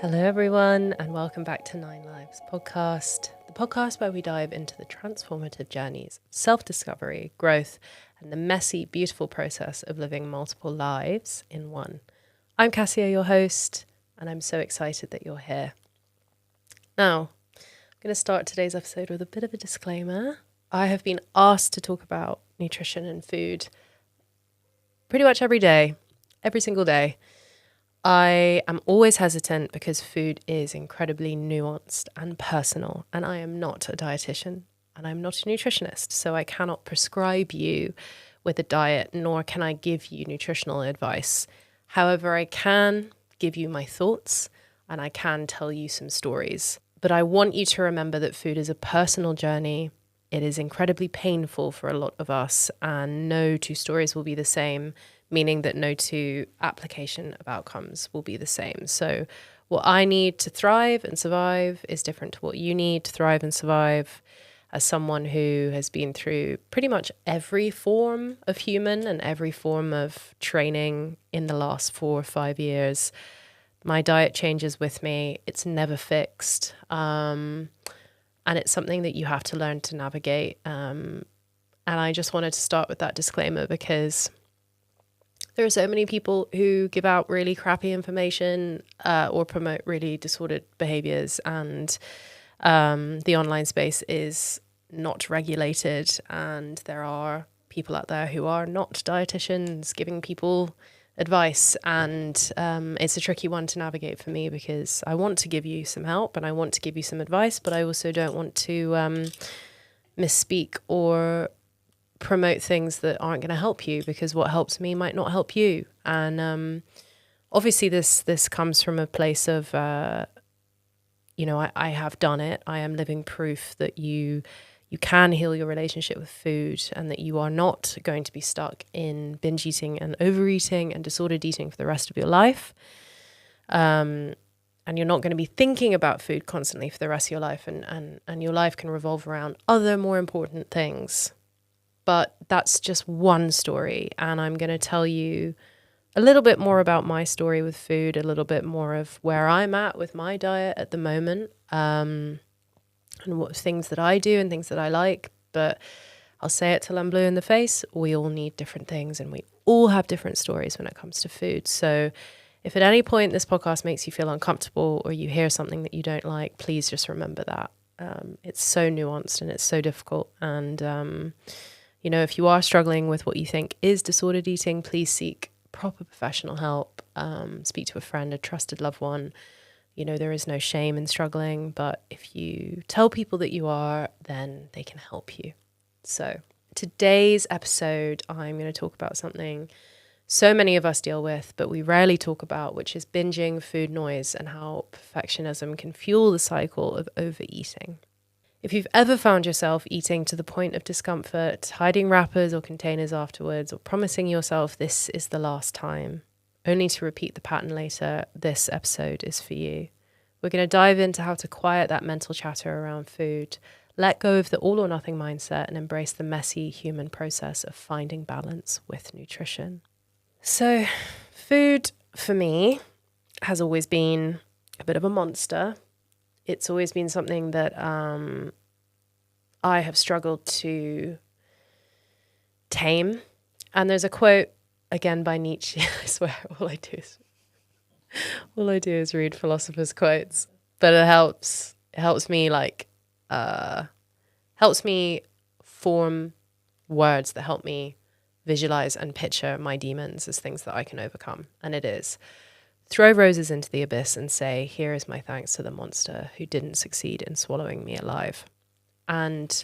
Hello everyone and welcome back to 9 Lives podcast, the podcast where we dive into the transformative journeys of self-discovery, growth and the messy, beautiful process of living multiple lives in one. I'm Cassia, your host, and I'm so excited that you're here. Now, I'm going to start today's episode with a bit of a disclaimer. I have been asked to talk about nutrition and food pretty much every day, every single day. I am always hesitant because food is incredibly nuanced and personal, and I am not a dietitian and I'm not a nutritionist, so I cannot prescribe you with a diet, nor can I give you nutritional advice. However, I can give you my thoughts and I can tell you some stories. But I want you to remember that food is a personal journey. It is incredibly painful for a lot of us, and no two stories will be the same, meaning that no two application of outcomes will be the same. So what I need to thrive and survive is different to what you need to thrive and survive. As someone who has been through pretty much every form of human and every form of training in the last 4 or 5 years, my diet changes with me. It's never fixed. And it's something that you have to learn to navigate. And I just wanted to start with that disclaimer because there are so many people who give out really crappy information or promote really disordered behaviors, and the online space is not regulated, and there are people out there who are not dietitians giving people advice, and it's a tricky one to navigate for me because I want to give you some help and I want to give you some advice, but I also don't want to misspeak or promote things that aren't going to help you, because what helps me might not help you. And obviously this comes from a place of I have done it. I am living proof that you can heal your relationship with food, and that you are not going to be stuck in binge eating and overeating and disordered eating for the rest of your life. And you're not going to be thinking about food constantly for the rest of your life, and your life can revolve around other more important things. But that's just one story, and I'm going to tell you a little bit more about my story with food, a little bit more of where I'm at with my diet at the moment, and what things that I do and things that I like. But I'll say it till I'm blue in the face. We all need different things, and we all have different stories when it comes to food. So if at any point this podcast makes you feel uncomfortable or you hear something that you don't like, please just remember that. It's so nuanced and it's so difficult. And, if you are struggling with what you think is disordered eating, please seek proper professional help. Speak to a friend, a trusted loved one. There is no shame in struggling, but if you tell people that you are, then they can help you. So today's episode, I'm going to talk about something so many of us deal with, but we rarely talk about, which is binging, food noise, and how perfectionism can fuel the cycle of overeating. If you've ever found yourself eating to the point of discomfort, hiding wrappers or containers afterwards, or promising yourself this is the last time, only to repeat the pattern later, this episode is for you. We're going to dive into how to quiet that mental chatter around food, let go of the all or nothing mindset, and embrace the messy human process of finding balance with nutrition. So, food for me has always been a bit of a monster. It's always been something that I have struggled to tame. And there's a quote, again by Nietzsche. I swear, all I do is read philosophers' quotes. But it helps. It helps me helps me form words that help me visualize and picture my demons as things that I can overcome. And it is: throw roses into the abyss and say, here is my thanks to the monster who didn't succeed in swallowing me alive. And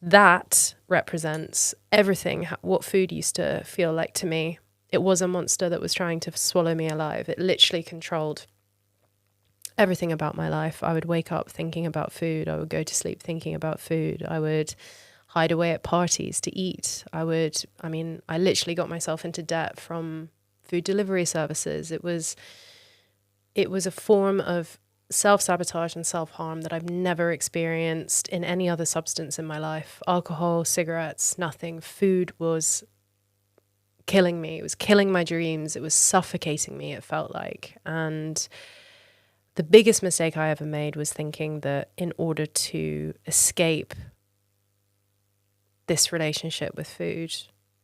that represents everything, what food used to feel like to me. It was a monster that was trying to swallow me alive. It literally controlled everything about my life. I would wake up thinking about food. I would go to sleep thinking about food. I would hide away at parties to eat. I literally got myself into debt from food delivery services. It was a form of self-sabotage and self-harm that I've never experienced in any other substance in my life. Alcohol, cigarettes, nothing. Food was killing me. It was killing my dreams. It was suffocating me, it felt like. And the biggest mistake I ever made was thinking that in order to escape this relationship with food,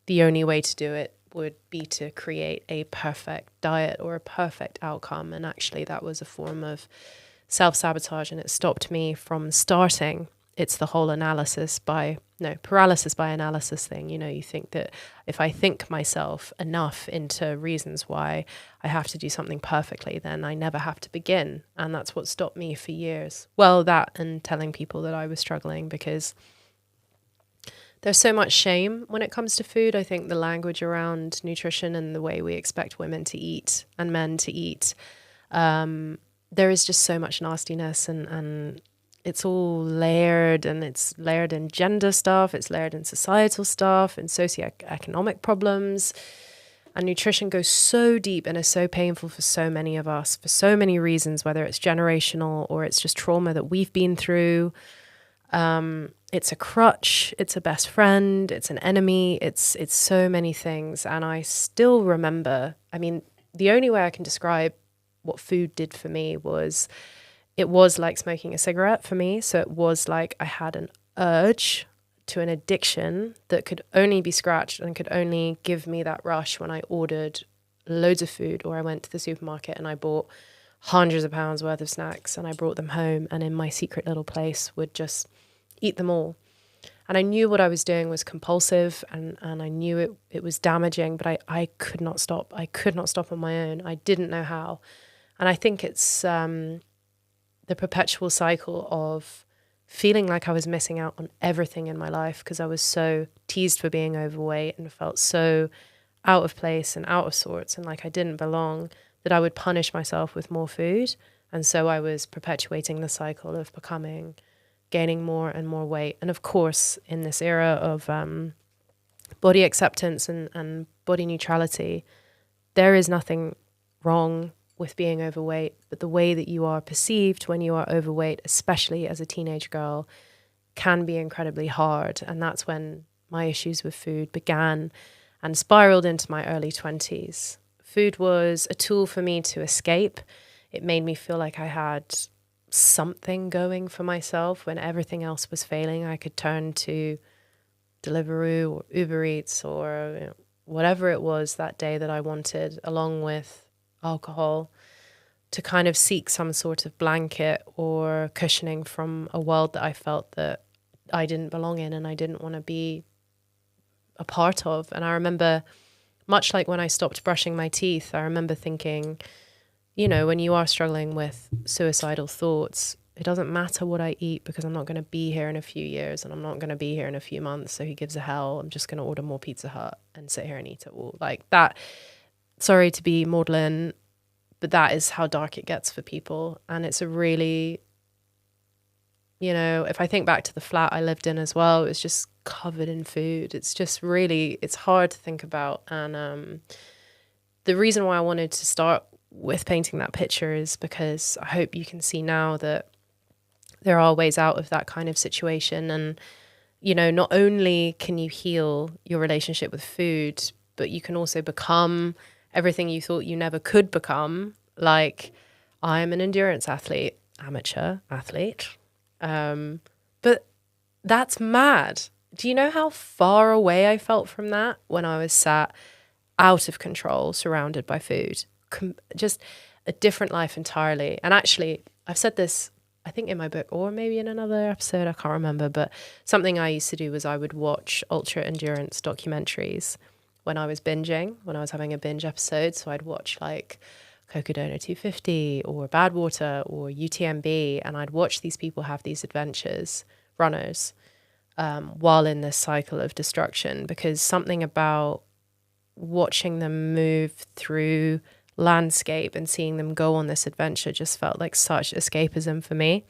the only way to do it would be to create a perfect diet or a perfect outcome. And actually that was a form of self-sabotage, and it stopped me from starting. It's the whole paralysis by analysis thing. You know, you think that if I think myself enough into reasons why I have to do something perfectly, then I never have to begin. And that's what stopped me for years. Well, that and telling people that I was struggling, because there's so much shame when it comes to food. I think the language around nutrition and the way we expect women to eat and men to eat, there is just so much nastiness, and it's all layered, and it's layered in gender stuff, it's layered in societal stuff and socioeconomic problems. And nutrition goes so deep and is so painful for so many of us for so many reasons, whether it's generational or it's just trauma that we've been through. It's a crutch, it's a best friend, it's an enemy, it's so many things. And I still remember, I mean, the only way I can describe what food did for me was, it was like smoking a cigarette for me. So it was like I had an urge to an addiction that could only be scratched and could only give me that rush when I ordered loads of food, or I went to the supermarket and I bought hundreds of pounds worth of snacks and I brought them home, and in my secret little place would just eat them all. And I knew what I was doing was compulsive, and I knew it was damaging, but I could not stop. I could not stop on my own. I didn't know how. And I think it's the perpetual cycle of feeling like I was missing out on everything in my life because I was so teased for being overweight and felt so out of place and out of sorts and like I didn't belong, that I would punish myself with more food. And so I was perpetuating the cycle of gaining more and more weight. And of course, in this era of body acceptance and body neutrality, there is nothing wrong with being overweight, but the way that you are perceived when you are overweight, especially as a teenage girl, can be incredibly hard. And that's when my issues with food began and spiraled into my early 20s. Food was a tool for me to escape. It made me feel like I had something going for myself when everything else was failing. I could turn to Deliveroo or Uber Eats or whatever it was that day that I wanted, along with alcohol, to kind of seek some sort of blanket or cushioning from a world that I felt that I didn't belong in and I didn't want to be a part of. And I remember, much like when I stopped brushing my teeth, I remember thinking, when you are struggling with suicidal thoughts, it doesn't matter what I eat because I'm not going to be here in a few years and I'm not going to be here in a few months. So who gives a hell? I'm just going to order more Pizza Hut and sit here and eat it all. Like that. Sorry to be maudlin, but that is how dark it gets for people. And it's a really, if I think back to the flat I lived in as well, it was just covered in food. It's just really, it's hard to think about. And the reason why I wanted to start with painting that picture is because I hope you can see now that there are ways out of that kind of situation. And, not only can you heal your relationship with food, but you can also become everything you thought you never could become. Like, I'm an endurance athlete, amateur athlete. But that's mad. Do you know how far away I felt from that when I was sat out of control, surrounded by food? Just a different life entirely. And actually, I've said this, I think in my book or maybe in another episode, I can't remember, but something I used to do was I would watch ultra endurance documentaries when I was binging, when I was having a binge episode. So I'd watch like Cocodona 250 or Badwater or UTMB, and I'd watch these people have these adventures, runners, while in this cycle of destruction, because something about watching them move through landscape and seeing them go on this adventure just felt like such escapism for me.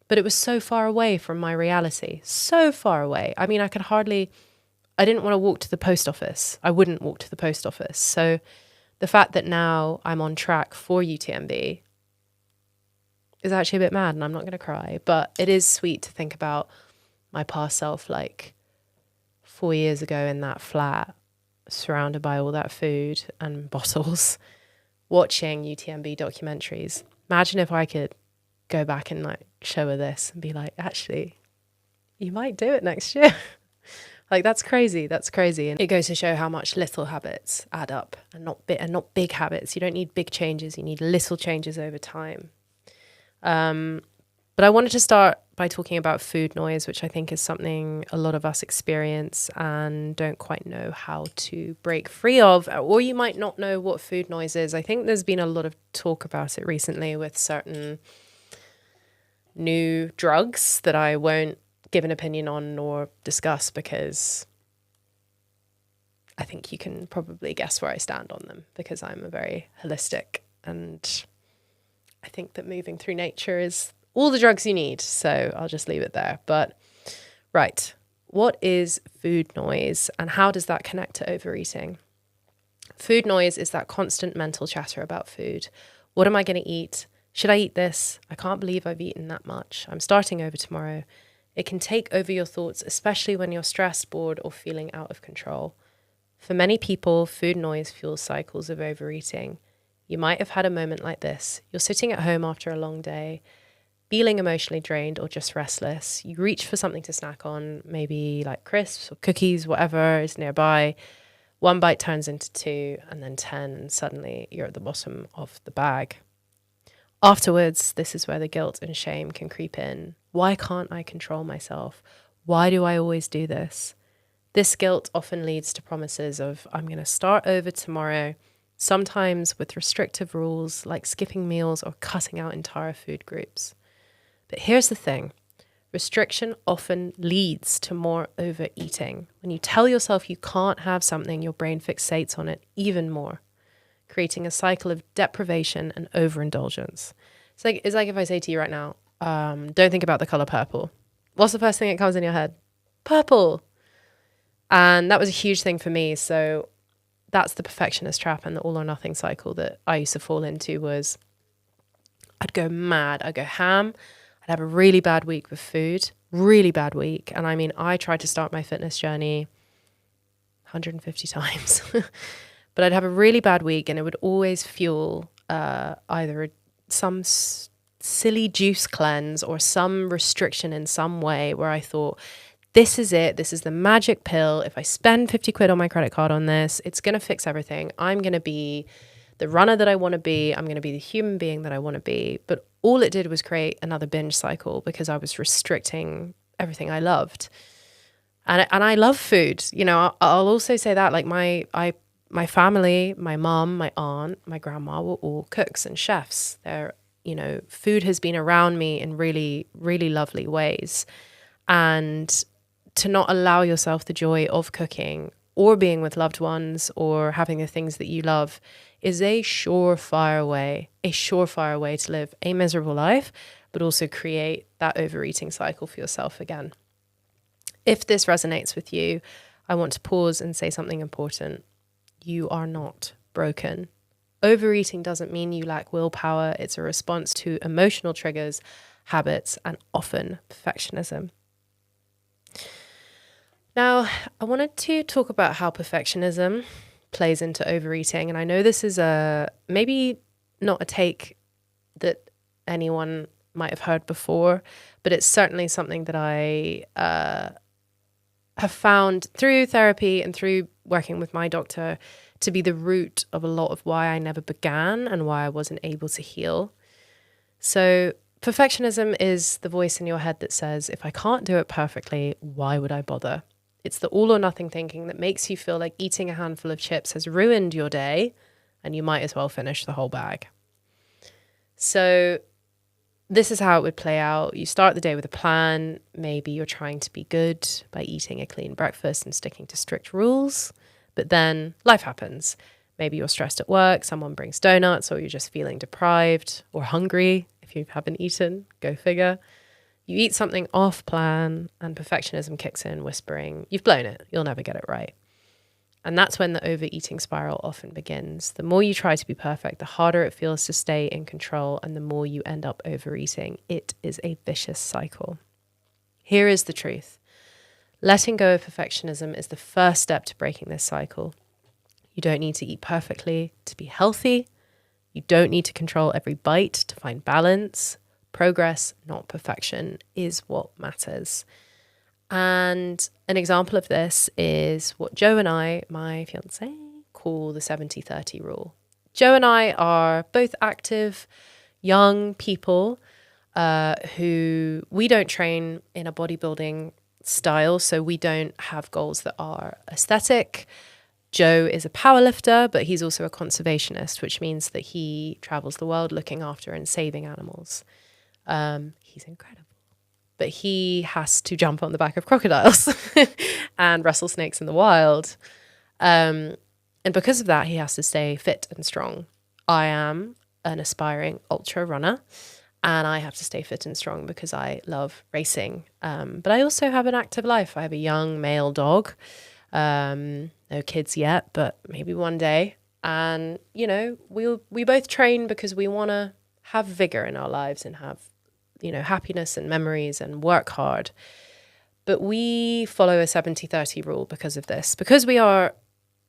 But it was so far away from my reality, so far away. I mean, I didn't want to walk to the post office. I wouldn't walk to the post office. So the fact that now I'm on track for UTMB is actually a bit mad, and I'm not going to cry, but it is sweet to think about my past self like 4 years ago in that flat, surrounded by all that food and bottles, watching UTMB documentaries. Imagine if I could go back and like show her this and be like, actually, you might do it next year. Like, that's crazy. That's crazy. And it goes to show how much little habits add up, and not big habits. You don't need big changes. You need little changes over time. But I wanted to start by talking about food noise, which I think is something a lot of us experience and don't quite know how to break free of, or you might not know what food noise is. I think there's been a lot of talk about it recently with certain new drugs that I won't give an opinion on or discuss, because I think you can probably guess where I stand on them, because I'm a very holistic, and I think that moving through nature is all the drugs you need. So I'll just leave it there. But right, what is food noise and how does that connect to overeating? Food noise is that constant mental chatter about food. What am I going to eat? Should I eat this? I can't believe I've eaten that much. I'm starting over tomorrow. It can take over your thoughts, especially when you're stressed, bored, or feeling out of control. For many people, food noise fuels cycles of overeating. You might have had a moment like this. You're sitting at home after a long day, feeling emotionally drained or just restless. You reach for something to snack on, maybe like crisps or cookies, whatever is nearby. One bite turns into 2 and then 10, and suddenly you're at the bottom of the bag. Afterwards, this is where the guilt and shame can creep in. Why can't I control myself? Why do I always do this? This guilt often leads to promises of, I'm going to start over tomorrow, sometimes with restrictive rules like skipping meals or cutting out entire food groups. But here's the thing. Restriction often leads to more overeating. When you tell yourself you can't have something, your brain fixates on it even more, creating a cycle of deprivation and overindulgence. It's like if I say to you right now, don't think about the color purple. What's the first thing that comes in your head? Purple. And that was a huge thing for me. So that's the perfectionist trap and the all or nothing cycle that I used to fall into. Was I'd go mad, I'd go ham, I'd have a really bad week with food, really bad week. And I mean, I tried to start my fitness journey 150 times. But I'd have a really bad week, and it would always fuel either some silly juice cleanse or some restriction in some way where I thought, this is it. This is the magic pill. If I spend 50 quid on my credit card on this, it's going to fix everything. I'm going to be the runner that I want to be. I'm going to be the human being that I want to be. But all it did was create another binge cycle, because I was restricting everything I loved. And I love food. You know, I'll also say that, like my family, my mom, my aunt, my grandma were all cooks and chefs. They're, you know, food has been around me in really, really lovely ways. And to not allow yourself the joy of cooking or being with loved ones or having the things that you love is a surefire way to live a miserable life, but also create that overeating cycle for yourself again. If this resonates with you, I want to pause and say something important. You are not broken. Overeating doesn't mean you lack willpower. It's a response to emotional triggers, habits, and often perfectionism. Now, I wanted to talk about how perfectionism plays into overeating. And I know this is maybe not a take that anyone might have heard before, but it's certainly something that I have found through therapy and through working with my doctor to be the root of a lot of why I never began and why I wasn't able to heal. So perfectionism is the voice in your head that says, if I can't do it perfectly, why would I bother? It's the all or nothing thinking that makes you feel like eating a handful of chips has ruined your day and you might as well finish the whole bag. So this is how it would play out. You start the day with a plan. Maybe you're trying to be good by eating a clean breakfast and sticking to strict rules. But then life happens. Maybe you're stressed at work, someone brings donuts, or you're just feeling deprived or hungry if you haven't eaten. Go figure. You eat something off plan and perfectionism kicks in, whispering, you've blown it. You'll never get it right. And that's when the overeating spiral often begins. The more you try to be perfect, the harder it feels to stay in control, and the more you end up overeating. It is a vicious cycle. Here is the truth. Letting go of perfectionism is the first step to breaking this cycle. You don't need to eat perfectly to be healthy. You don't need to control every bite to find balance. Progress, not perfection, is what matters. And an example of this is what Joe and I, my fiance, call the 70-30 rule. Joe and I are both active, young people who we don't train in a bodybuilding style, so we don't have goals that are aesthetic. Joe is a powerlifter, but he's also a conservationist, which means that he travels the world looking after and saving animals. He's incredible. But he has to jump on the back of crocodiles and wrestle snakes in the wild. And because of that, he has to stay fit and strong. I am an aspiring ultra runner, and I have to stay fit and strong because I love racing. But I also have an active life. I have a young male dog. No kids yet, but maybe one day. And, you know, we both train because we want to have vigor in our lives and have, you know, happiness and memories and work hard. But we follow a 70-30 rule because of this. Because we are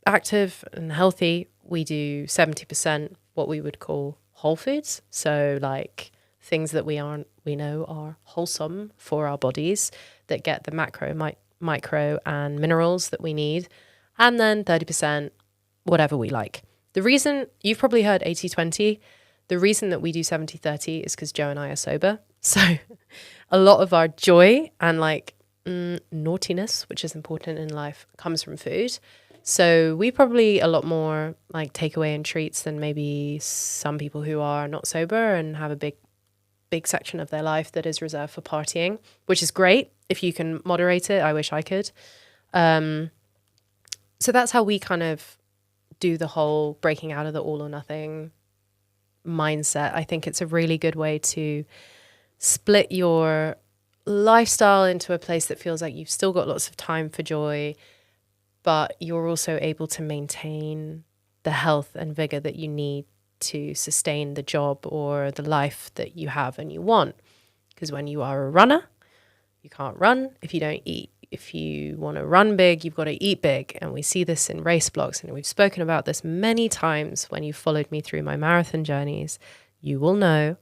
active and healthy, we do 70% what we would call whole foods. So like things that we know are wholesome for our bodies, that get the macro, micro and minerals that we need. And then 30%, whatever we like. The reason, you've probably heard 80-20. The reason that we do 70-30 is because Joe and I are sober. So a lot of our joy and like naughtiness, which is important in life, comes from food. So we probably a lot more like takeaway and treats than maybe some people who are not sober and have a big section of their life that is reserved for partying, which is great if you can moderate it. I wish I could. So that's how we kind of do the whole breaking out of the all or nothing mindset. I think it's a really good way to split your lifestyle into a place that feels like you've still got lots of time for joy, but you're also able to maintain the health and vigor that you need to sustain the job or the life that you have and you want. Because when you are a runner, you can't run if you don't eat. If you want to run big, you've got to eat big. And we see this in race blogs. And we've spoken about this many times when you've followed me through my marathon journeys. You will know.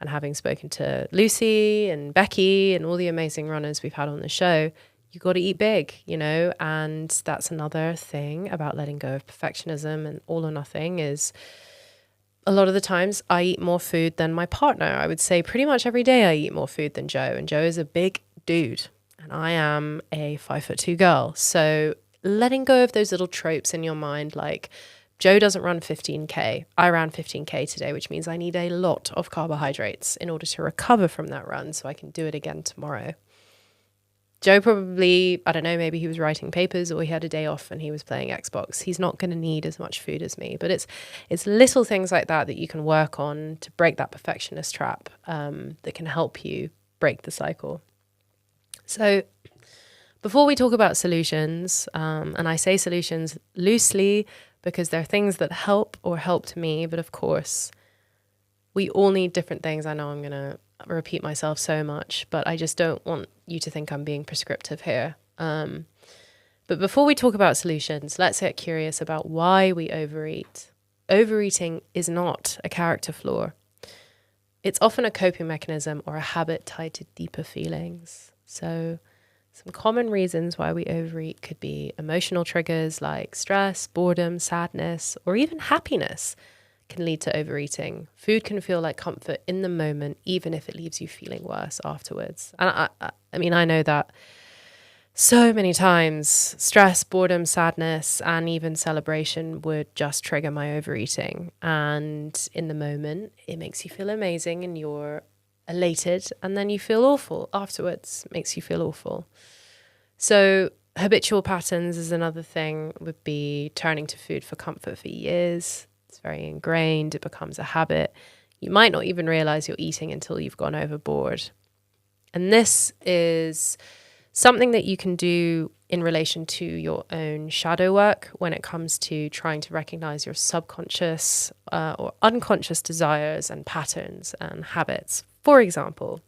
And having spoken to Lucy and Becky and all the amazing runners we've had on the show, you got to eat big, you know. And that's another thing about letting go of perfectionism and all or nothing is a lot of the times I eat more food than my partner. I would say pretty much every day I eat more food than Joe. And Joe is a big dude. And I am a 5'2" girl. So letting go of those little tropes in your mind, like Joe doesn't run 15K. I ran 15K today, which means I need a lot of carbohydrates in order to recover from that run so I can do it again tomorrow. Joe probably, I don't know, maybe he was writing papers or he had a day off and he was playing Xbox. He's not going to need as much food as me. But it's little things like that you can work on to break that perfectionist trap that can help you break the cycle. So before we talk about solutions, and I say solutions loosely because they're things that help or helped me, but of course, we all need different things. I know I'm going to repeat myself so much, but I just don't want you to think I'm being prescriptive here. But before we talk about solutions, let's get curious about why we overeat. Overeating is not a character flaw. It's often a coping mechanism or a habit tied to deeper feelings. So some common reasons why we overeat could be emotional triggers like stress, boredom, sadness, or even happiness can lead to overeating. Food can feel like comfort in the moment, even if it leaves you feeling worse afterwards. And I mean, I know that so many times stress, boredom, sadness, and even celebration would just trigger my overeating. And in the moment, it makes you feel amazing and you're elated, and then you feel awful afterwards. Makes you feel awful. So habitual patterns is another thing, would be turning to food for comfort for years. It's very ingrained. It becomes a habit. You might not even realize you're eating until you've gone overboard. And this is something that you can do in relation to your own shadow work when it comes to trying to recognize your subconscious or unconscious desires and patterns and habits. For example,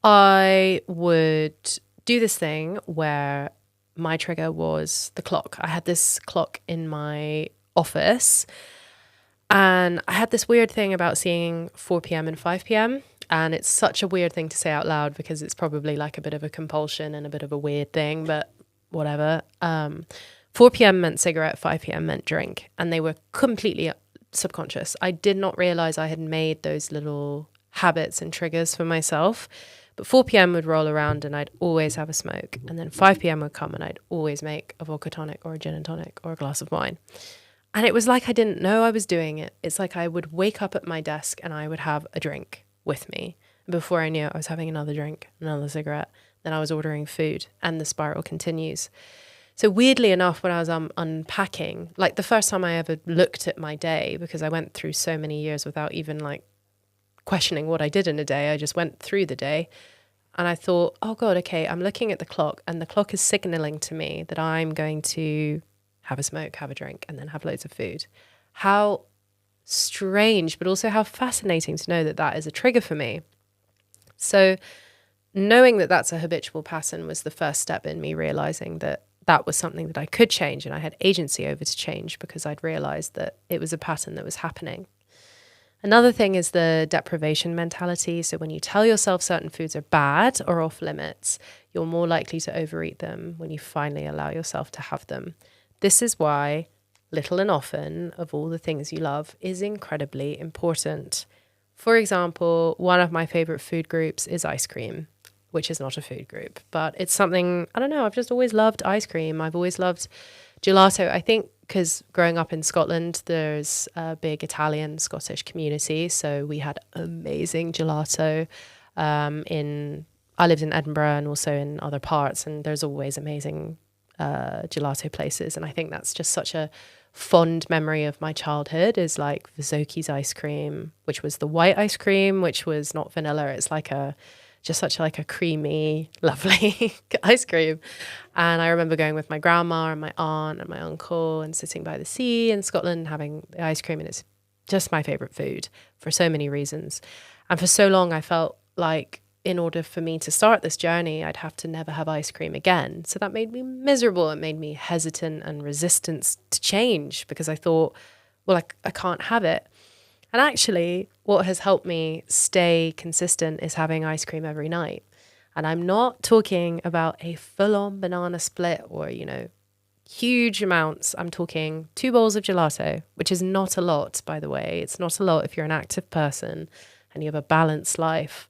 I would do this thing where my trigger was the clock. I had this clock in my office And I had this weird thing about seeing 4 p.m. and 5 p.m. And it's such a weird thing to say out loud because it's probably like a bit of a compulsion and a bit of a weird thing, but whatever. 4 p.m. meant cigarette, 5 p.m. meant drink. And they were completely subconscious. I did not realize I had made those little habits and triggers for myself. But 4 p.m. would roll around and I'd always have a smoke. And then 5 p.m. would come and I'd always make a vodka tonic or a gin and tonic or a glass of wine. And it was like I didn't know I was doing it. It's like I would wake up at my desk and I would have a drink with me. And before I knew it, I was having another drink, another cigarette. Then I was ordering food and the spiral continues. So weirdly enough, when I was unpacking, like the first time I ever looked at my day, because I went through so many years without even like questioning what I did in a day, I just went through the day and I thought, oh God, okay, I'm looking at the clock and the clock is signaling to me that I'm going to have a smoke, have a drink, and then have loads of food. How strange, but also how fascinating to know that that is a trigger for me. So knowing that that's a habitual pattern was the first step in me realizing that that was something that I could change and I had agency over to change because I'd realized that it was a pattern that was happening. Another thing is the deprivation mentality. So when you tell yourself certain foods are bad or off limits, you're more likely to overeat them when you finally allow yourself to have them. This is why little and often of all the things you love is incredibly important. For example, one of my favorite food groups is ice cream, which is not a food group, but it's something, I don't know, I've just always loved ice cream. I've always loved gelato. I think because growing up in Scotland, there's a big Italian Scottish community. So we had amazing gelato I lived in Edinburgh and also in other parts, and there's always amazing gelato places. And I think that's just such a fond memory of my childhood is like Visoki's ice cream, which was the white ice cream, which was not vanilla. It's like just such like a creamy, lovely ice cream. And I remember going with my grandma and my aunt and my uncle and sitting by the sea in Scotland having the ice cream. And it's just my favorite food for so many reasons. And for so long, I felt like in order for me to start this journey, I'd have to never have ice cream again. So that made me miserable. It made me hesitant and resistant to change because I thought, well, I can't have it. And actually, what has helped me stay consistent is having ice cream every night. And I'm not talking about a full-on banana split or, huge amounts. I'm talking 2 bowls of gelato, which is not a lot, by the way. It's not a lot if you're an active person and you have a balanced life.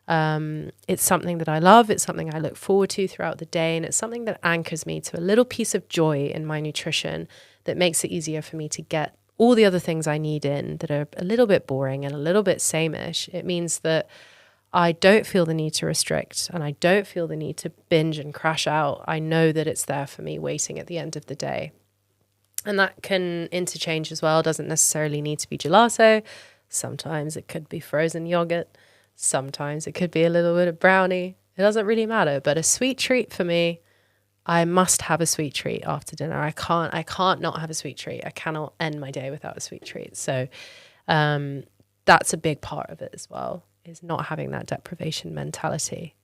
It's something that I love. It's something I look forward to throughout the day. And it's something that anchors me to a little piece of joy in my nutrition that makes it easier for me to get all the other things I need in that are a little bit boring and a little bit same-ish. It means that I don't feel the need to restrict and I don't feel the need to binge and crash out. I know that it's there for me waiting at the end of the day. And that can interchange as well. It doesn't necessarily need to be gelato. Sometimes it could be frozen yogurt. Sometimes it could be a little bit of brownie. It doesn't really matter. But a sweet treat for me, I must have a sweet treat after dinner. I can't not have a sweet treat. I cannot end my day without a sweet treat. So that's a big part of it as well, is not having that deprivation mentality.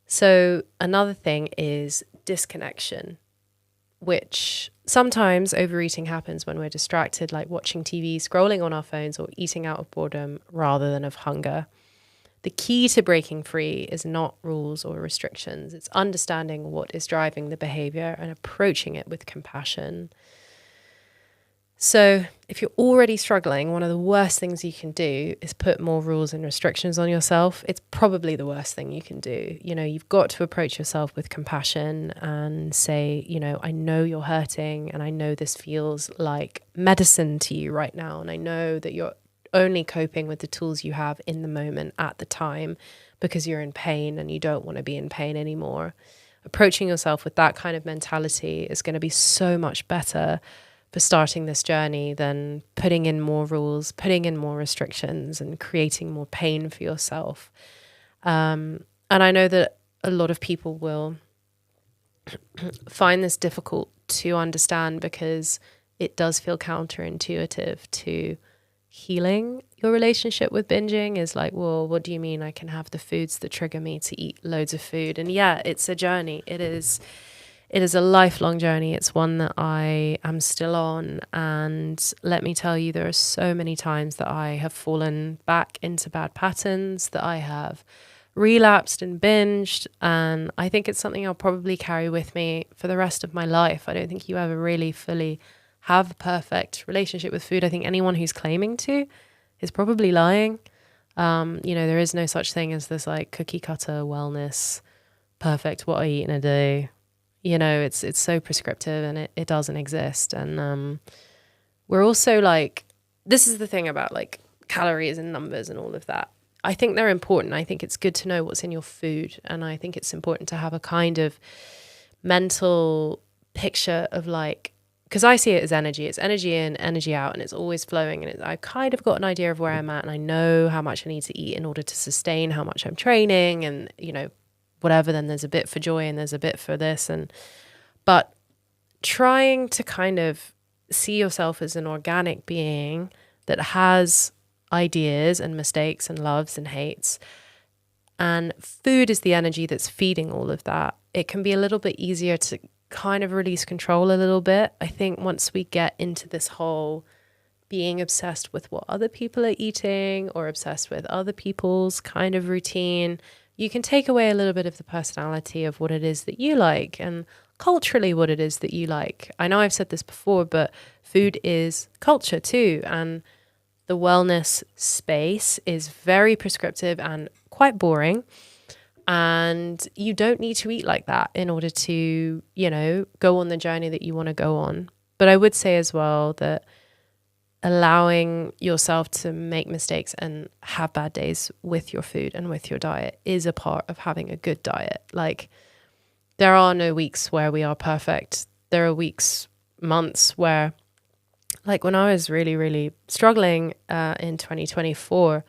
So another thing is disconnection, which sometimes overeating happens when we're distracted, like watching TV, scrolling on our phones, or eating out of boredom rather than of hunger. The key to breaking free is not rules or restrictions. It's understanding what is driving the behavior and approaching it with compassion. So if you're already struggling, one of the worst things you can do is put more rules and restrictions on yourself. It's probably the worst thing you can do. You've got to approach yourself with compassion and say, I know you're hurting and I know this feels like medicine to you right now. And I know that you're only coping with the tools you have in the moment at the time because you're in pain and you don't want to be in pain anymore. Approaching yourself with that kind of mentality is going to be so much better for starting this journey than putting in more rules, putting in more restrictions and creating more pain for yourself. And I know that a lot of people will find this difficult to understand because it does feel counterintuitive to healing your relationship with binging. Is like, well, what do you mean I can have the foods that trigger me to eat loads of food? And yeah, it's a journey. It it is a lifelong journey. It's one that I am still on. And let me tell you, there are so many times that I have fallen back into bad patterns, that I have relapsed and binged. And I think it's something I'll probably carry with me for the rest of my life. I don't think you ever really fully have a perfect relationship with food. I think anyone who's claiming to is probably lying. There is no such thing as this like cookie cutter wellness, perfect what I eat in a day. It's so prescriptive, and it doesn't exist. And we're also like, this is the thing about like calories and numbers and all of that. I think they're important. I think it's good to know what's in your food. And I think it's important to have a kind of mental picture of like, because I see it as energy. It's energy in, energy out, and it's always flowing. And I've kind of got an idea of where I'm at, and I know how much I need to eat in order to sustain how much I'm training and, whatever. Then there's a bit for joy and there's a bit for this. But trying to kind of see yourself as an organic being that has ideas and mistakes and loves and hates, and food is the energy that's feeding all of that, it can be a little bit easier to kind of release control a little bit. I think once we get into this whole being obsessed with what other people are eating or obsessed with other people's kind of routine, you can take away a little bit of the personality of what it is that you like and culturally what it is that you like. I know I've said this before, but food is culture too. And the wellness space is very prescriptive and quite boring. And you don't need to eat like that in order to, go on the journey that you want to go on. But I would say as well that allowing yourself to make mistakes and have bad days with your food and with your diet is a part of having a good diet. Like, there are no weeks where we are perfect. There are weeks, months where, like when I was really, really struggling in 2024,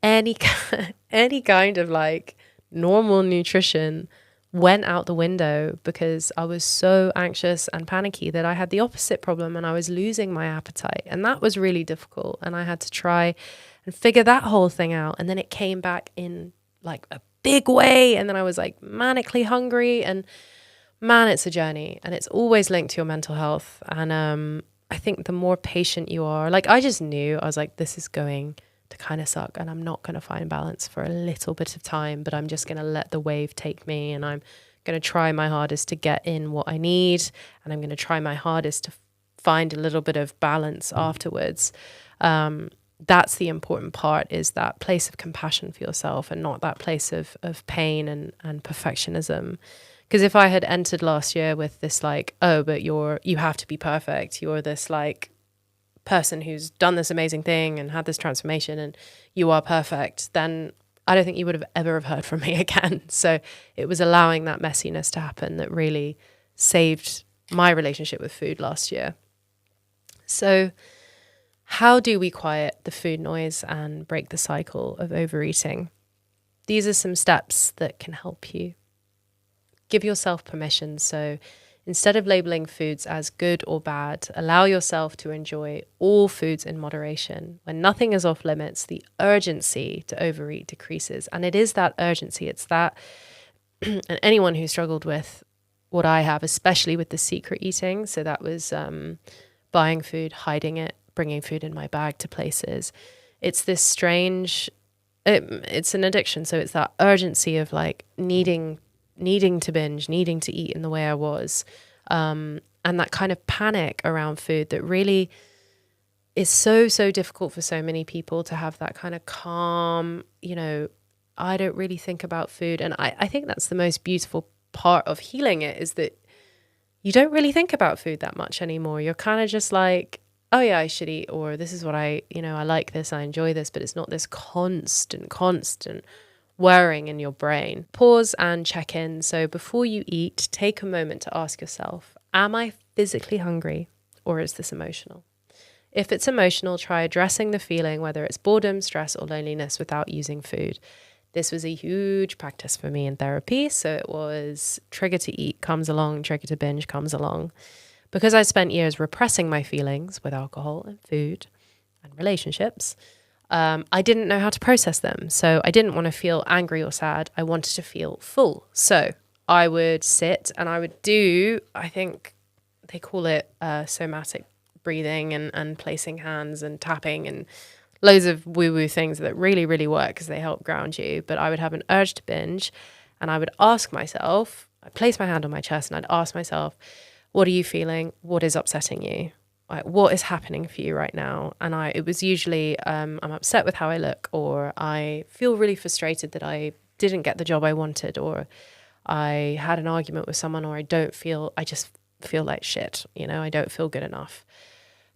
any kind of like normal nutrition went out the window because I was so anxious and panicky that I had the opposite problem, and I was losing my appetite. And that was really difficult. And I had to try and figure that whole thing out. And then it came back in like a big way. And then I was like manically hungry, and man, it's a journey, and it's always linked to your mental health. And I think the more patient you are, like I just knew, I was like, this is going to kind of suck, and I'm not going to find balance for a little bit of time, but I'm just going to let the wave take me, and I'm going to try my hardest to get in what I need, and I'm going to try my hardest to find a little bit of balance afterwards. That's the important part, is that place of compassion for yourself and not that place of pain and perfectionism. Because if I had entered last year with this like, oh, but you have to be perfect, you're this like person who's done this amazing thing and had this transformation and you are perfect, then I don't think you would have ever have heard from me again. So it was allowing that messiness to happen that really saved my relationship with food last year. So how do we quiet the food noise and break the cycle of overeating? These are some steps that can help you. Give yourself permission. So instead of labeling foods as good or bad, allow yourself to enjoy all foods in moderation. When nothing is off limits, the urgency to overeat decreases. And it is that urgency. It's that, and anyone who struggled with what I have, especially with the secret eating, so that was buying food, hiding it, bringing food in my bag to places. It's this strange, it's an addiction. So it's that urgency of like needing to binge, needing to eat in the way I was. And that kind of panic around food that really is so difficult for so many people to have that kind of calm, I don't really think about food. And I think that's the most beautiful part of healing it, is that you don't really think about food that much anymore. You're kind of just like, oh yeah, I should eat, or this is what I like this, I enjoy this, but it's not this constant whirring in your brain. Pause and check in. So before you eat, take a moment to ask yourself, am I physically hungry, or is this emotional? If it's emotional, try addressing the feeling, whether it's boredom, stress, or loneliness, without using food. This was a huge practice for me in therapy. So it was trigger to eat comes along, trigger to binge comes along. Because I spent years repressing my feelings with alcohol and food and relationships, I didn't know how to process them. So I didn't want to feel angry or sad. I wanted to feel full. So I would sit and I would do, I think they call it somatic breathing and placing hands and tapping and loads of woo-woo things that really, really work because they help ground you. But I would have an urge to binge and I would ask myself, I'd place my hand on my chest and I'd ask myself, what are you feeling? What is upsetting you? Like, what is happening for you right now? And it was usually, I'm upset with how I look, or I feel really frustrated that I didn't get the job I wanted, or I had an argument with someone, or I just feel like shit. I don't feel good enough.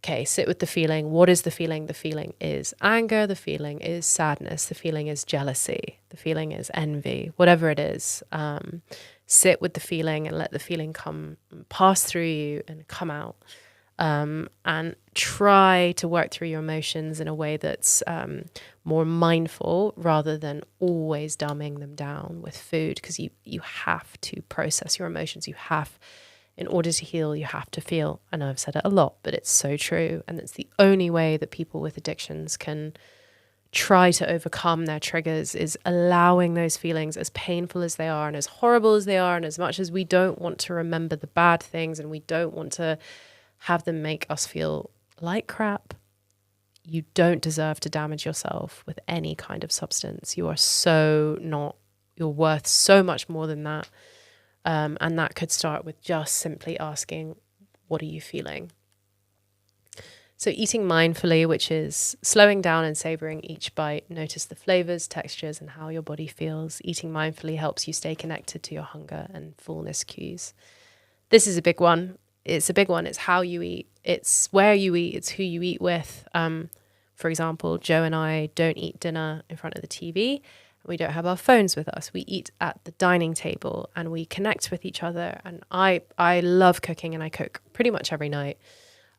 Okay, sit with the feeling. What is the feeling? The feeling is anger. The feeling is sadness. The feeling is jealousy. The feeling is envy, whatever it is. Sit with the feeling and let the feeling pass through you and come out. And try to work through your emotions in a way that's more mindful rather than always dumbing them down with food, because you have to process your emotions. In order to heal, you have to feel. I know I've said it a lot, but it's so true. And it's the only way that people with addictions can try to overcome their triggers, is allowing those feelings, as painful as they are and as horrible as they are, and as much as we don't want to remember the bad things and we don't want to have them make us feel like crap, you don't deserve to damage yourself with any kind of substance. You're worth so much more than that. And that could start with just simply asking, what are you feeling? So eating mindfully, which is slowing down and savoring each bite. Notice the flavors, textures, and how your body feels. Eating mindfully helps you stay connected to your hunger and fullness cues. This is a big one. It's a big one. It's how you eat. It's where you eat. It's who you eat with. For example, Joe and I don't eat dinner in front of the TV. We don't have our phones with us. We eat at the dining table and we connect with each other. And I love cooking, and I cook pretty much every night.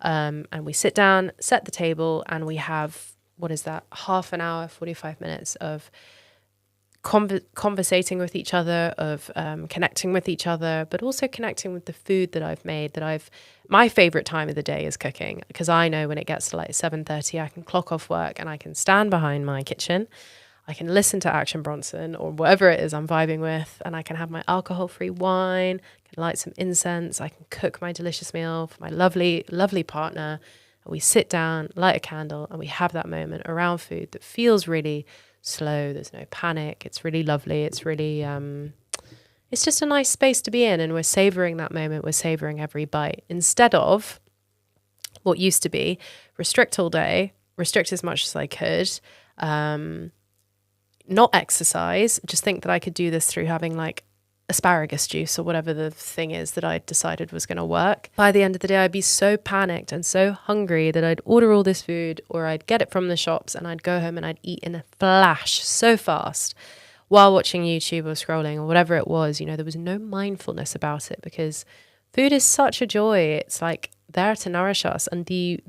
And we sit down, set the table, and we have, half an hour, 45 minutes of conversating with each other, of connecting with each other, but also connecting with the food that I've made. My favorite time of the day is cooking, because I know when it gets to like 7:30, I can clock off work and I can stand behind my kitchen. I can listen to Action Bronson or whatever it is I'm vibing with, and I can have my alcohol-free wine, can light some incense, I can cook my delicious meal for my lovely, lovely partner. And we sit down, light a candle, and we have that moment around food that feels really slow. There's no panic. It's really lovely. It's really, it's just a nice space to be in, and we're savoring that moment. We're savoring every bite, instead of what used to be restrict all day, restrict as much as I could, not exercise, just think that I could do this through having like asparagus juice or whatever the thing is that I decided was going to work. By the end of the day, I'd be so panicked and so hungry that I'd order all this food, or I'd get it from the shops and I'd go home and I'd eat in a flash so fast while watching YouTube or scrolling or whatever it was. There was no mindfulness about it, because food is such a joy. It's like there to nourish us, and the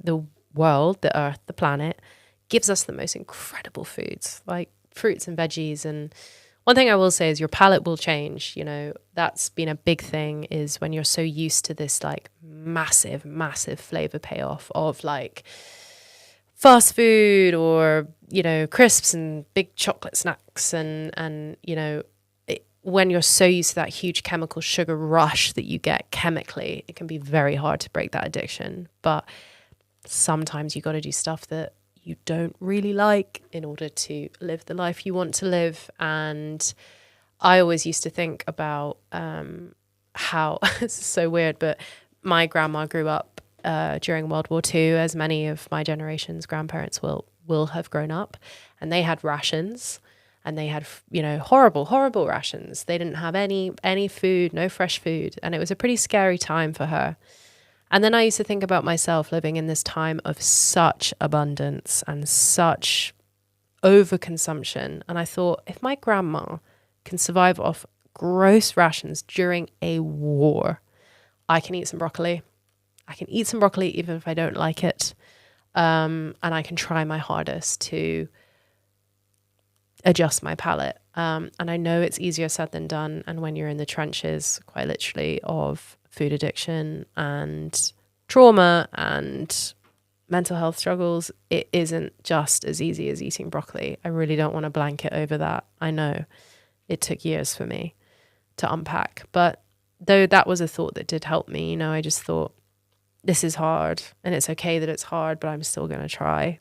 world, the earth, the planet gives us the most incredible foods, like fruits and veggies. And one thing I will say is your palate will change. That's been a big thing, is when you're so used to this like massive, massive flavor payoff of like fast food or, crisps and big chocolate snacks. And when you're so used to that huge chemical sugar rush that you get chemically, it can be very hard to break that addiction. But sometimes you got to do stuff that you don't really like in order to live the life you want to live. And I always used to think about how, this is so weird, but my grandma grew up during World War II, as many of my generation's grandparents will have grown up, and they had rations, and they had, horrible, horrible rations. They didn't have any food, no fresh food. And it was a pretty scary time for her. And then I used to think about myself living in this time of such abundance and such overconsumption. And I thought, if my grandma can survive off gross rations during a war, I can eat some broccoli. I can eat some broccoli even if I don't like it. And I can try my hardest to adjust my palate. And I know it's easier said than done. And when you're in the trenches, quite literally, of food addiction and trauma and mental health struggles, it isn't just as easy as eating broccoli. I really don't want to blanket over that. I know it took years for me. to unpack. But though that was a thought that did help me, I just thought, this is hard and it's okay that it's hard, but I'm still going to try.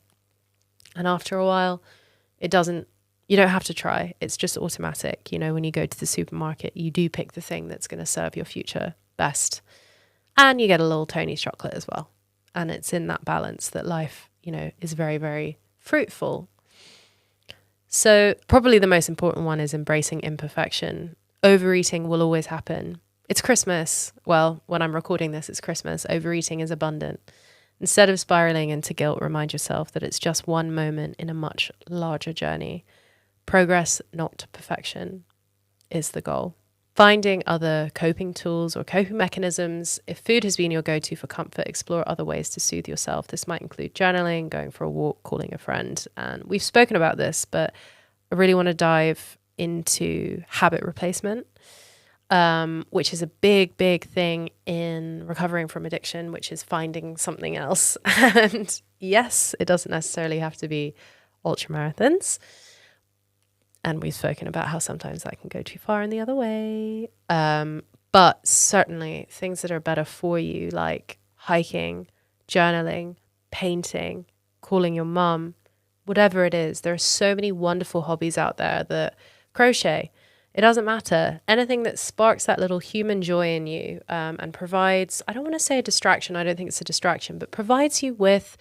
And after a while, you don't have to try. It's just automatic. When you go to the supermarket, you do pick the thing that's going to serve your future best. And you get a little Tony's chocolate as well. And it's in that balance that life, is very, very fruitful. So probably the most important one is embracing imperfection. Overeating will always happen. It's Christmas. Well, when I'm recording this, it's Christmas. Overeating is abundant. Instead of spiraling into guilt, remind yourself that it's just one moment in a much larger journey. Progress, not perfection, is the goal. Finding other coping tools or coping mechanisms. If food has been your go-to for comfort, explore other ways to soothe yourself. This might include journaling, going for a walk, calling a friend. And we've spoken about this, but I really want to dive into habit replacement. Which is a big, big thing in recovering from addiction, which is finding something else. And yes, it doesn't necessarily have to be ultramarathons. And we've spoken about how sometimes that can go too far in the other way. But certainly things that are better for you, like hiking, journaling, painting, calling your mum, whatever it is. There are so many wonderful hobbies out there. That crochet. It doesn't matter. Anything that sparks that little human joy in you and provides, I don't want to say a distraction, I don't think it's a distraction, but provides you with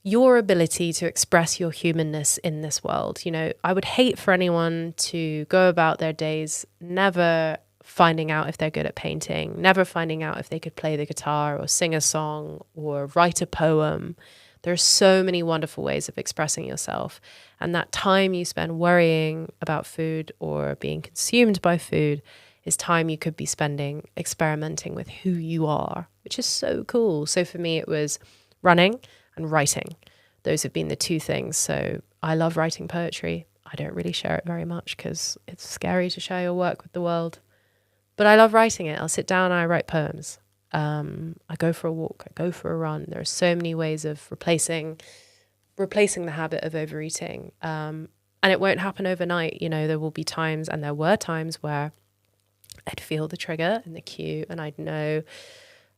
your ability to express your humanness in this world. I would hate for anyone to go about their days never finding out if they're good at painting, never finding out if they could play the guitar or sing a song or write a poem. There are so many wonderful ways of expressing yourself. And that time you spend worrying about food or being consumed by food is time you could be spending experimenting with who you are, which is so cool. So for me, it was running and writing. Those have been the two things. So I love writing poetry. I don't really share it very much because it's scary to share your work with the world. But I love writing it. I'll sit down and I write poems. I go for a walk, I go for a run. There are so many ways of replacing the habit of overeating. And it won't happen overnight. There will be times, and there were times where I'd feel the trigger in the cue and I'd know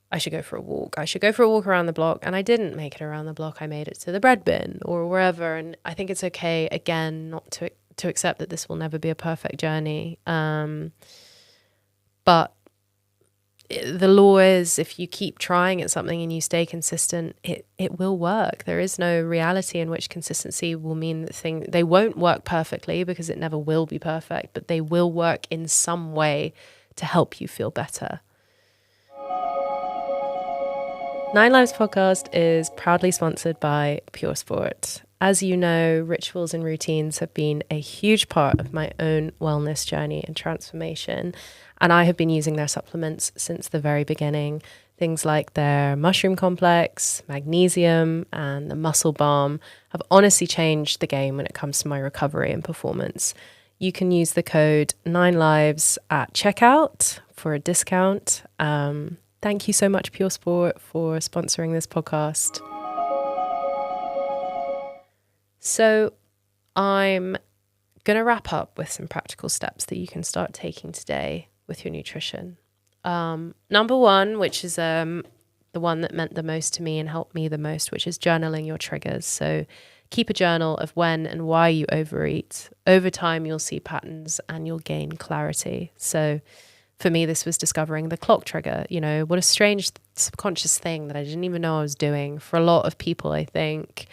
I should go for a walk. I should go for a walk around the block. And I didn't make it around the block. I made it to the bread bin or wherever. And I think it's okay, again, not to accept that this will never be a perfect journey. But the law is, if you keep trying at something and you stay consistent, it will work. There is no reality in which consistency will mean that they won't work perfectly, because it never will be perfect, but they will work in some way to help you feel better. 9 Lives podcast is proudly sponsored by Pure Sport. As you know, rituals and routines have been a huge part of my own wellness journey and transformation. And I have been using their supplements since the very beginning. Things like their mushroom complex, magnesium, and the muscle balm have honestly changed the game when it comes to my recovery and performance. You can use the code 9lives at checkout for a discount. Thank you so much, Pure Sport, for sponsoring this podcast. So I'm going to wrap up with some practical steps that you can start taking today with your nutrition. Number one, which is the one that meant the most to me and helped me the most, which is journaling your triggers. So keep a journal of when and why you overeat. Over time, you'll see patterns and you'll gain clarity. So for me, this was discovering the clock trigger. What a strange subconscious thing that I didn't even know I was doing. For a lot of people, I think,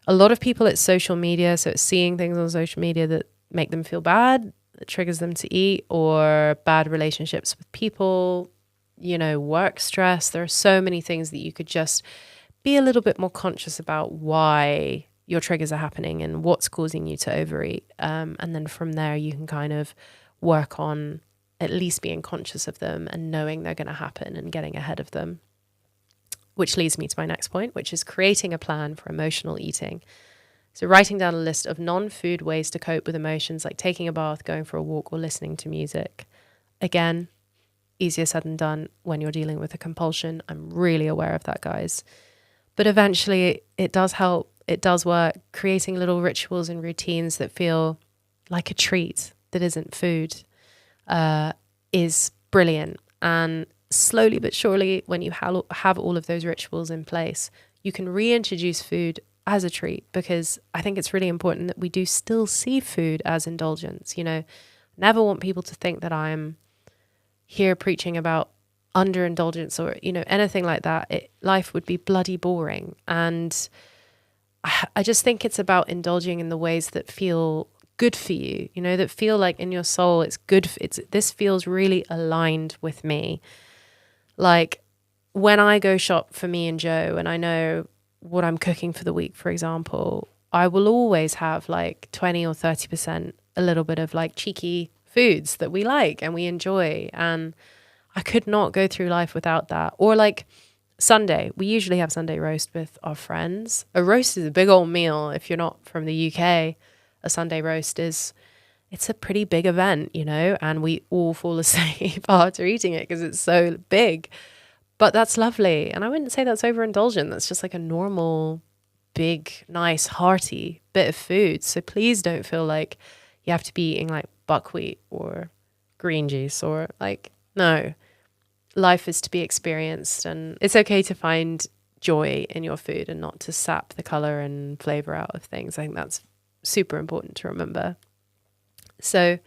a lot of people, it's social media. So it's seeing things on social media that make them feel bad, that triggers them to eat, or bad relationships with people, work stress. There are so many things that you could just be a little bit more conscious about why your triggers are happening and what's causing you to overeat. And then from there, you can kind of work on at least being conscious of them and knowing they're going to happen and getting ahead of them. Which leads me to my next point, which is creating a plan for emotional eating. So writing down a list of non-food ways to cope with emotions, like taking a bath, going for a walk, or listening to music. Again, easier said than done when you're dealing with a compulsion. I'm really aware of that, guys. But eventually it does help. It does work. Creating little rituals and routines that feel like a treat that isn't food. is brilliant. And slowly but surely, when you have all of those rituals in place, you can reintroduce food as a treat, because I think it's really important that we do still see food as indulgence. Never want people to think that I'm here preaching about underindulgence or, anything like that. Life would be bloody boring. And I just think it's about indulging in the ways that feel good for you, that feel like in your soul, it's good. This feels really aligned with me. Like when I go shop for me and Joe and I know what I'm cooking for the week, for example, I will always have like 20 or 30%, a little bit of like cheeky foods that we like and we enjoy. And I could not go through life without that. Or like Sunday, we usually have Sunday roast with our friends. A roast is a big old meal. If you're not from the UK, a Sunday roast it's a pretty big event, and we all fall asleep after eating it because it's so big. But that's lovely. And I wouldn't say that's overindulgent. That's just like a normal, big, nice, hearty bit of food. So please don't feel like you have to be eating like buckwheat or green juice or like, no. Life is to be experienced, and it's okay to find joy in your food and not to sap the color and flavor out of things. I think that's super important to remember. So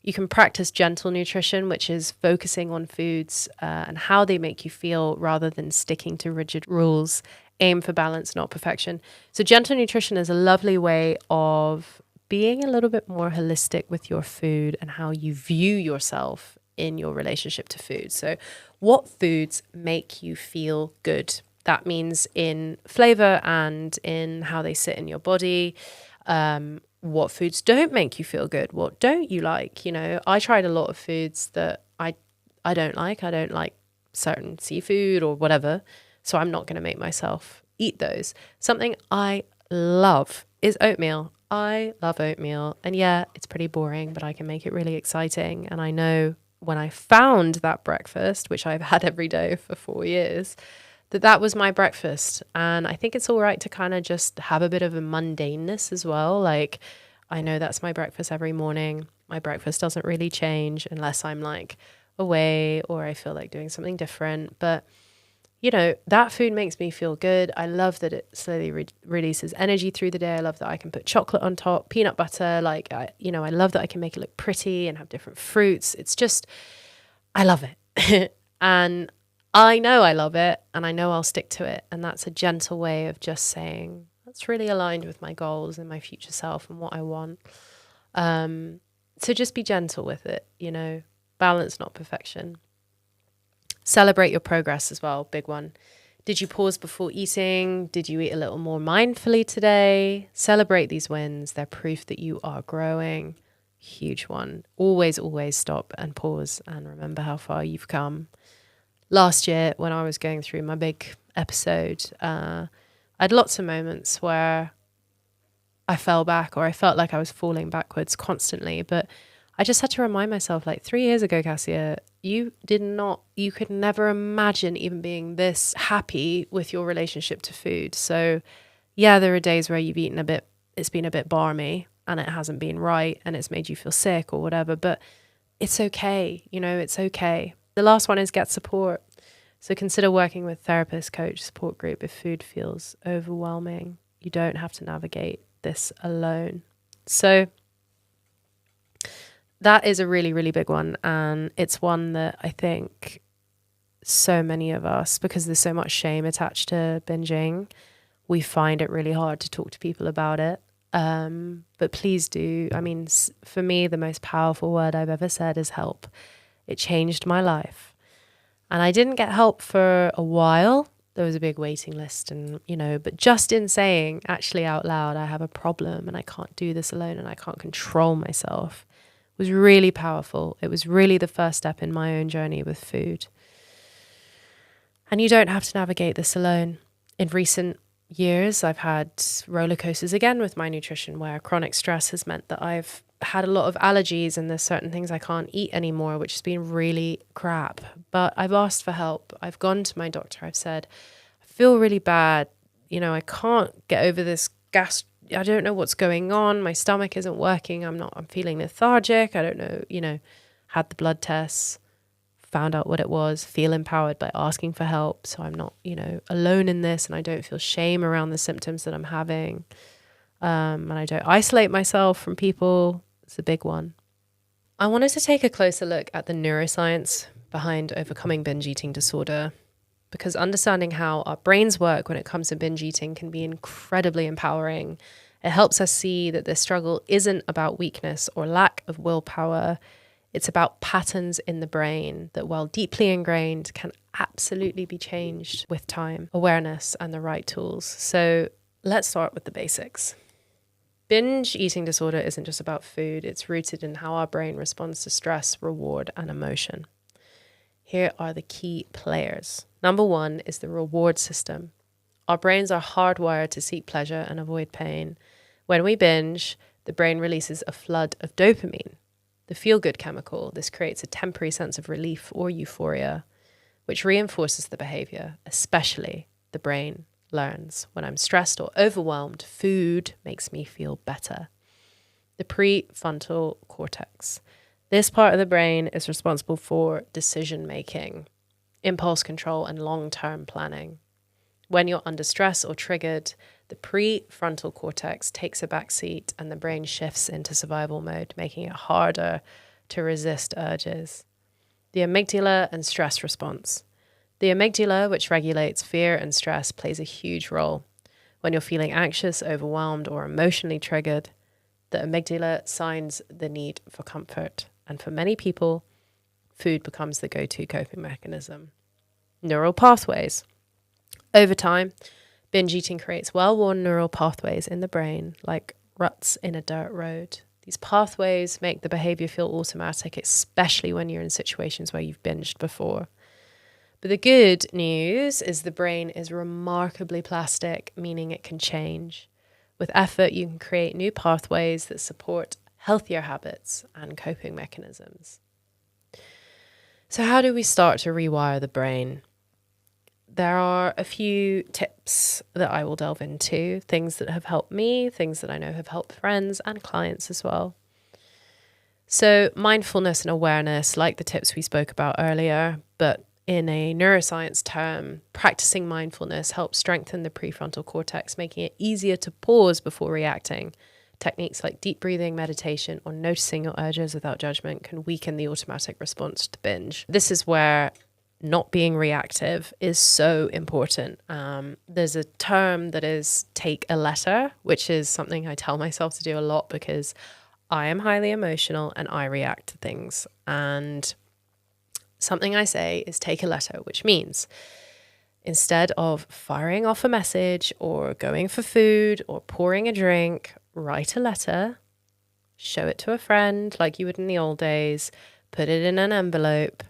you can practice gentle nutrition, which is focusing on foods and how they make you feel rather than sticking to rigid rules. Aim for balance, not perfection. So gentle nutrition is a lovely way of being a little bit more holistic with your food and how you view yourself in your relationship to food. So what foods make you feel good? That means in flavor and in how they sit in your body. What foods don't make you feel good? What don't you like? I tried a lot of foods that I don't like. I don't like certain seafood or whatever. So I'm not going to make myself eat those. Something I love is oatmeal. I love oatmeal. And yeah, it's pretty boring, but I can make it really exciting. And I know when I found that breakfast, which I've had every day for 4 years, that was my breakfast. And I think it's all right to kind of just have a bit of a mundaneness as well. Like, I know that's my breakfast every morning. My breakfast doesn't really change unless I'm like away or I feel like doing something different. But that food makes me feel good. I love that it slowly releases energy through the day. I love that I can put chocolate on top, peanut butter. Like, I love that I can make it look pretty and have different fruits. It's just, I love it. And I know I love it and I know I'll stick to it. And that's a gentle way of just saying, that's really aligned with my goals and my future self and what I want. So just be gentle with it, balance, not perfection. Celebrate your progress as well. Big one. Did you pause before eating? Did you eat a little more mindfully today? Celebrate these wins. They're proof that you are growing. Huge one. Always, always stop and pause and remember how far you've come. Last year, when I was going through my big episode, I had lots of moments where I fell back or I felt like I was falling backwards constantly. But I just had to remind myself, like 3 years ago, Cassia, you could never imagine even being this happy with your relationship to food. So yeah, there are days where it's been a bit barmy and it hasn't been right and it's made you feel sick or whatever, but it's okay. It's okay. The last one is get support. So consider working with therapist, coach, support group if food feels overwhelming. You don't have to navigate this alone. So that is a really, really big one. And it's one that I think so many of us, because there's so much shame attached to binging, we find it really hard to talk to people about it. But please do. I mean, for me, the most powerful word I've ever said is help. It changed my life. And I didn't get help for a while. There was a big waiting list and, but just in saying actually out loud, I have a problem and I can't do this alone and I can't control myself, was really powerful. It was really the first step in my own journey with food. And you don't have to navigate this alone. In recent years, I've had roller coasters again with my nutrition, where chronic stress has meant that I've had a lot of allergies and there's certain things I can't eat anymore, which has been really crap. But I've asked for help. I've gone to my doctor. I've said, I feel really bad. I can't get over this gas. I don't know what's going on. My stomach isn't working. I'm feeling lethargic. I don't know, had the blood tests, found out what it was, feel empowered by asking for help. So I'm not, alone in this, and I don't feel shame around the symptoms that I'm having. And I don't isolate myself from people. It's a big one. I wanted to take a closer look at the neuroscience behind overcoming binge eating disorder, because understanding how our brains work when it comes to binge eating can be incredibly empowering. It helps us see that this struggle isn't about weakness or lack of willpower. It's about patterns in the brain that, while deeply ingrained, can absolutely be changed with time, awareness, and the right tools. So let's start with the basics. Binge eating disorder isn't just about food. It's rooted in how our brain responds to stress, reward, and emotion. Here are the key players. Number one is the reward system. Our brains are hardwired to seek pleasure and avoid pain. When we binge, the brain releases a flood of dopamine, the feel-good chemical. This creates a temporary sense of relief or euphoria, which reinforces the behavior. Especially the brain learns, when I'm stressed or overwhelmed, food makes me feel better. The prefrontal cortex. This part of the brain is responsible for decision-making, impulse control, and long-term planning. When you're under stress or triggered, the prefrontal cortex takes a backseat and the brain shifts into survival mode, making it harder to resist urges. The amygdala and stress response. The amygdala, which regulates fear and stress, plays a huge role. When you're feeling anxious, overwhelmed, or emotionally triggered, the amygdala signs the need for comfort. And for many people, food becomes the go-to coping mechanism. Neural pathways. Over time, binge eating creates well-worn neural pathways in the brain, like ruts in a dirt road. These pathways make the behavior feel automatic, especially when you're in situations where you've binged before. But the good news is the brain is remarkably plastic, meaning it can change. With effort, you can create new pathways that support healthier habits and coping mechanisms. So how do we start to rewire the brain? There are a few tips that I will delve into, things that have helped me, things that I know have helped friends and clients as well. So mindfulness and awareness, like the tips we spoke about earlier, but in a neuroscience term, practicing mindfulness helps strengthen the prefrontal cortex, making it easier to pause before reacting. Techniques like deep breathing, meditation, or noticing your urges without judgment can weaken the automatic response to binge. This is where not being reactive is so important. There's a term that is take a letter, which is something I tell myself to do a lot because I am highly emotional and I react to things. And something I say is take a letter, which means instead of firing off a message or going for food or pouring a drink, write a letter, show it to a friend like you would in the old days, put it in an envelope,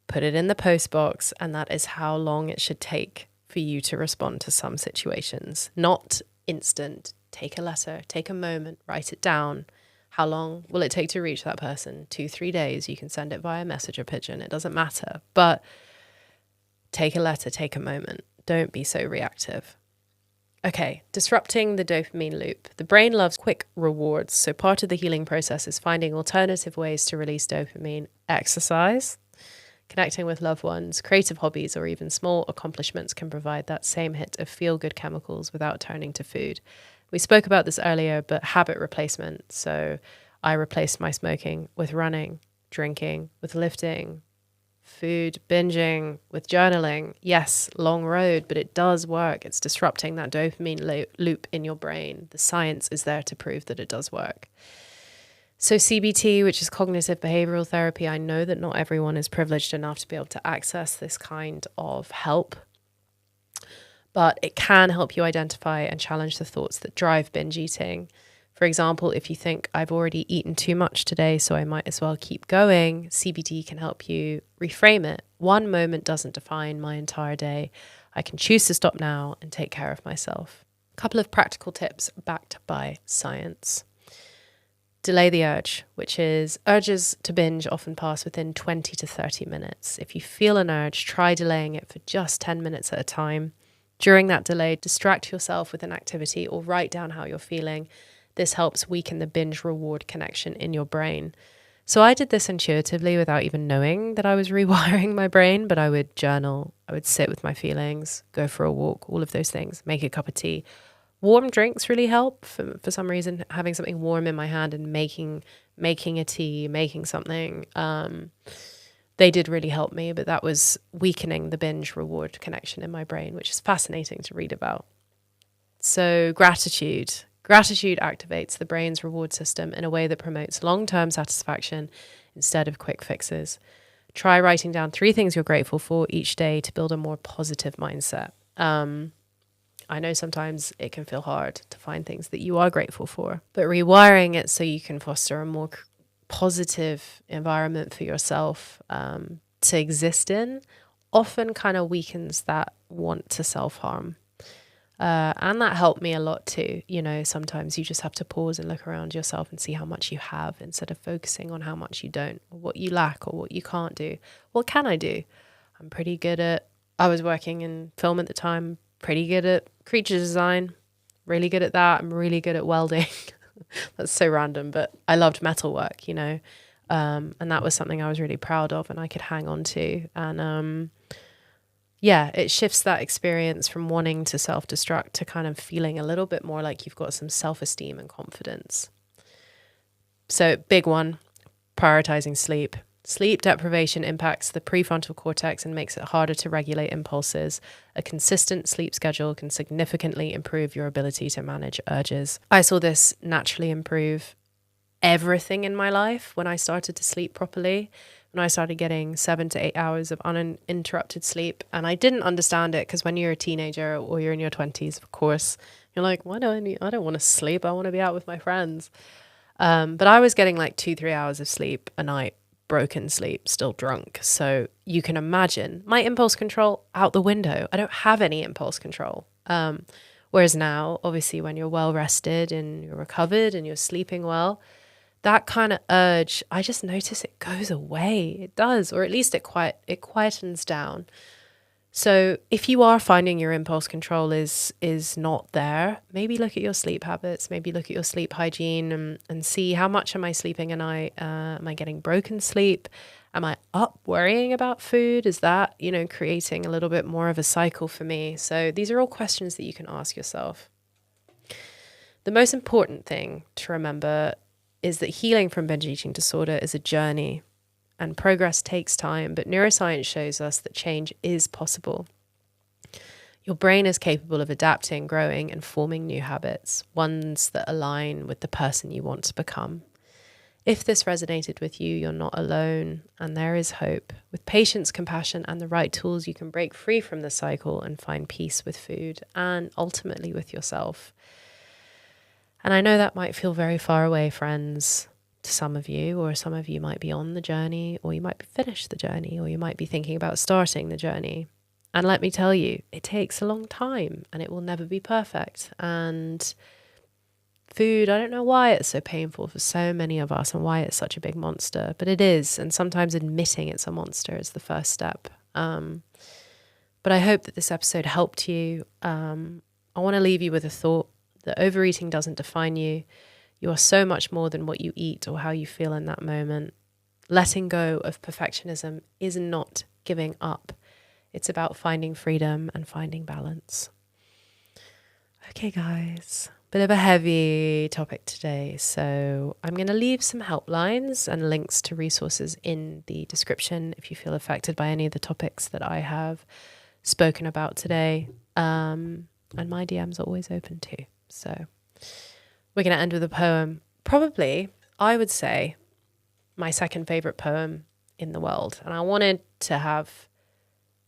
put it in the post box, and that is how long it should take for you to respond to some situations. Not instant. Take a letter, take a moment, write it down. How long will it take to reach that person? 2-3 days. You can send it via message or pigeon. It doesn't matter. But take a letter, take a moment. Don't be so reactive. Okay, disrupting the dopamine loop. The brain loves quick rewards. So part of the healing process is finding alternative ways to release dopamine. Exercise, connecting with loved ones, creative hobbies, or even small accomplishments can provide that same hit of feel-good chemicals without turning to food. We spoke about this earlier, but habit replacement. So I replaced my smoking with running, drinking, with lifting, food, binging, with journaling. Yes, long road, but it does work. It's disrupting that dopamine loop in your brain. The science is there to prove that it does work. So CBT, which is cognitive behavioral therapy, I know that not everyone is privileged enough to be able to access this kind of help, but it can help you identify and challenge the thoughts that drive binge eating. For example, if you think I've already eaten too much today, so I might as well keep going, CBT can help you reframe it. One moment doesn't define my entire day. I can choose to stop now and take care of myself. A couple of practical tips backed by science. Delay the urge, which is urges to binge often pass within 20 to 30 minutes. If you feel an urge, try delaying it for just 10 minutes at a time. During that delay, distract yourself with an activity or write down how you're feeling. This helps weaken the binge reward connection in your brain. So I did this intuitively without even knowing that I was rewiring my brain, but I would journal, I would sit with my feelings, go for a walk, all of those things, make a cup of tea. Warm drinks really help for some reason, having something warm in my hand and making a tea, making something. They did really help me, but that was weakening the binge reward connection in my brain, which is fascinating to read about. So gratitude activates the brain's reward system in a way that promotes long-term satisfaction instead of quick fixes. Try writing down 3 things you're grateful for each day to build a more positive mindset. I know sometimes it can feel hard to find things that you are grateful for, but rewiring it so you can foster a more positive environment for yourself to exist in often kind of weakens that want to self-harm. And that helped me a lot too. You know, sometimes you just have to pause and look around yourself and see how much you have instead of focusing on how much you don't, or what you lack, or what you can't do. What can I do? I was working in film at the time, pretty good at creature design, really good at that. I'm really good at welding. That's so random, but I loved metalwork, you know, and that was something I was really proud of and I could hang on to. And yeah, it shifts that experience from wanting to self-destruct to kind of feeling a little bit more like you've got some self-esteem and confidence. So big one, prioritizing sleep. Sleep deprivation impacts the prefrontal cortex and makes it harder to regulate impulses. A consistent sleep schedule can significantly improve your ability to manage urges. I saw this naturally improve everything in my life when I started to sleep properly, when I started getting 7 to 8 hours of uninterrupted sleep. And I didn't understand it because when you're a teenager or you're in your 20s, of course, you're like, I don't want to sleep. I want to be out with my friends. But I was getting like 2-3 hours of sleep a night, broken sleep, still drunk. So you can imagine my impulse control out the window. I don't have any impulse control. Whereas now, obviously, when you're well rested and you're recovered and you're sleeping well, that kind of urge, I just notice it goes away. It does, or at least it quietens down. So if you are finding your impulse control is not there, maybe look at your sleep habits, maybe look at your sleep hygiene and see how much am I sleeping and am I getting broken sleep? Am I up worrying about food? Is that, you know, creating a little bit more of a cycle for me? So these are all questions that you can ask yourself. The most important thing to remember is that healing from binge eating disorder is a journey and progress takes time, but neuroscience shows us that change is possible. Your brain is capable of adapting, growing, and forming new habits, ones that align with the person you want to become. If this resonated with you, you're not alone, and there is hope. With patience, compassion, and the right tools, you can break free from the cycle and find peace with food and ultimately with yourself. And I know that might feel very far away, friends, to some of you, or some of you might be on the journey, or you might be finished the journey, or you might be thinking about starting the journey. And let me tell you, it takes a long time and it will never be perfect. And food, I don't know why it's so painful for so many of us and why it's such a big monster, but it is. And sometimes admitting it's a monster is the first step. But I hope that this episode helped you. I want to leave you with a thought that overeating doesn't define you. You are so much more than what you eat or how you feel in that moment. Letting go of perfectionism is not giving up. It's about finding freedom and finding balance. Okay, guys, bit of a heavy topic today. So I'm going to leave some helplines and links to resources in the description if you feel affected by any of the topics that I have spoken about today. And my DMs are always open too. So we're going to end with a poem. Probably, I would say, my second favorite poem in the world. And I wanted to have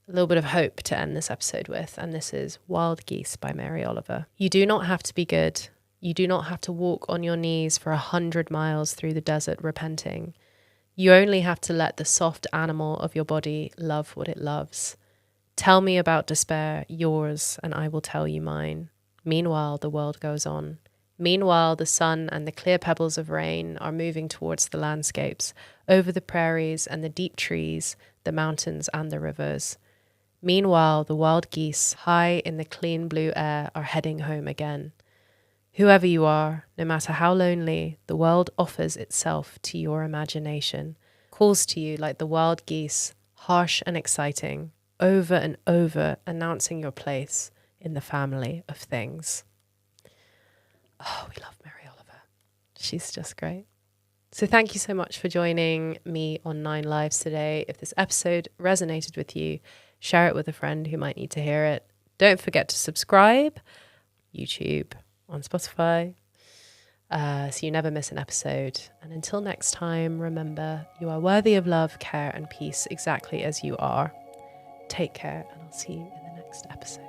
a little bit of hope to end this episode with. And this is Wild Geese by Mary Oliver. You do not have to be good. You do not have to walk on your knees for 100 miles through the desert repenting. You only have to let the soft animal of your body love what it loves. Tell me about despair, yours, and I will tell you mine. Meanwhile, the world goes on. Meanwhile, the sun and the clear pebbles of rain are moving towards the landscapes, over the prairies and the deep trees, the mountains and the rivers. Meanwhile, the wild geese, high in the clean blue air, are heading home again. Whoever you are, no matter how lonely, the world offers itself to your imagination, calls to you like the wild geese, harsh and exciting, over and over announcing your place in the family of things. Oh, we love Mary Oliver. She's just great. So thank you so much for joining me on 9 Lives today. If this episode resonated with you, share it with a friend who might need to hear it. Don't forget to subscribe, YouTube, on Spotify, so you never miss an episode. And until next time, remember, you are worthy of love, care, and peace exactly as you are. Take care, and I'll see you in the next episode.